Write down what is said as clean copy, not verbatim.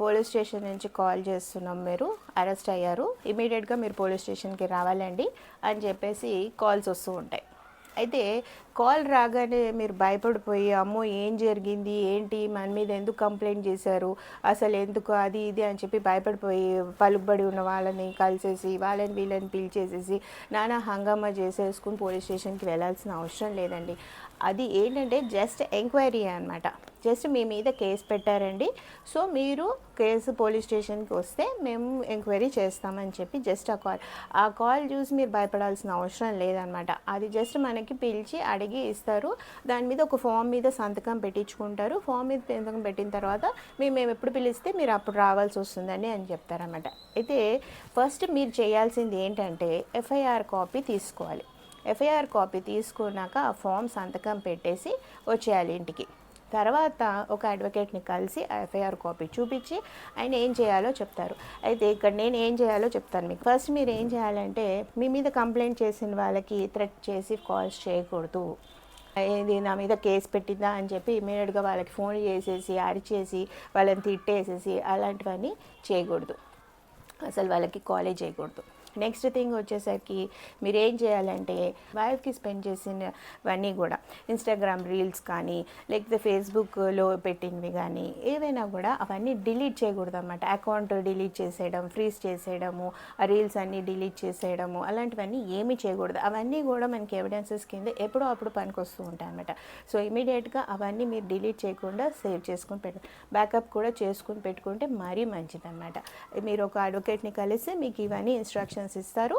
Police station నుంచి call చేస్తున్నాం, మీరు అరెస్ట్ అయ్యారు, ఇమీడియట్గా మీరు పోలీస్ స్టేషన్కి రావాలండి అని చెప్పేసి కాల్స్ వస్తూ ఉంటాయి. అయితే కాల్ రాగానే మీరు భయపడిపోయి అమ్మో ఏం జరిగింది, ఏంటి, మన మీద ఎందుకు కంప్లైంట్ చేశారు, అసలు ఎందుకు అది ఇది అని చెప్పి భయపడిపోయి పలుకుబడి ఉన్న వాళ్ళని కలిసేసి వాళ్ళని వీళ్ళని పిలిచేసేసి నానా హంగామా చేసేసుకుని పోలీస్ స్టేషన్కి వెళ్ళాల్సిన అవసరం లేదండి. అది ఏంటంటే జస్ట్ ఎంక్వైరీ అనమాట. జస్ట్ మీ మీద కేసు పెట్టారండి, సో మీరు కేసు పోలీస్ స్టేషన్కి వస్తే మేము ఎంక్వైరీ చేస్తామని చెప్పి జస్ట్ ఆ కాల్ చూసి మీరు భయపడాల్సిన అవసరం లేదనమాట. అది జస్ట్ మనకి పిలిచి అడిగి ఇస్తారు. దాని మీద ఒక ఫామ్ మీద సంతకం పెట్టించుకుంటారు. ఫామ్ మీద సంతకం పెట్టిన తర్వాత మేము ఎప్పుడు పిలిస్తే మీరు అప్పుడు రావాల్సి వస్తుందని అని చెప్తారన్నమాట. అయితే ఫస్ట్ మీరు చేయాల్సింది ఏంటంటే ఎఫ్ఐఆర్ కాపీ తీసుకోవాలి. ఎఫ్ఐఆర్ కాపీ తీసుకున్నాక ఆ ఫామ్ సంతకం పెట్టేసి వచ్చేయాలి ఇంటికి. తర్వాత ఒక అడ్వకేట్ని కలిసి ఆ ఎఫ్ఐఆర్ కాపీ చూపించి ఆయన ఏం చేయాలో చెప్తారు. అయితే ఇక్కడ నేను ఏం చేయాలో చెప్తాను మీకు. ఫస్ట్ మీరు ఏం చేయాలంటే మీ మీద కంప్లైంట్ చేసిన వాళ్ళకి థ్రెట్ చేసి కాల్స్ చేయకూడదు. ఇది నా మీద కేసు పెట్టిందా అని చెప్పి ఇమీడియట్గా వాళ్ళకి ఫోన్ చేసేసి అరిచేసి వాళ్ళని తిట్టేసేసి అలాంటివన్నీ చేయకూడదు. అసలు వాళ్ళకి కాలే చేయకూడదు. నెక్స్ట్ థింగ్ వచ్చేసరికి మీరు ఏం చేయాలంటే వైఫ్కి స్పెండ్ చేసినవన్నీ కూడా ఇన్స్టాగ్రామ్ రీల్స్ కానీ లేకపోతే ఫేస్బుక్లో పెట్టినవి కానీ ఏవైనా కూడా అవన్నీ డిలీట్ చేయకూడదు అన్నమాట. అకౌంట్ డిలీట్ చేసేయడం, ఫ్రీజ్ చేసేయడము, ఆ రీల్స్ అన్నీ డిలీట్ చేసేయడము అలాంటివన్నీ ఏమీ చేయకూడదు. అవన్నీ కూడా మనకి ఎవిడెన్సెస్ కింద ఎప్పుడో అప్పుడు పనికి వస్తూ ఉంటాయి అన్నమాట. సో ఇమీడియట్గా అవన్నీ మీరు డిలీట్ చేయకుండా సేవ్ చేసుకుని బ్యాకప్ కూడా చేసుకుని పెట్టుకుంటే మరీ మంచిదన్నమాట. మీరు ఒక అడ్వకేట్ని కలిసి మీకు ఇవన్నీ ఇన్స్ట్రక్షన్స్ ఇస్తారు.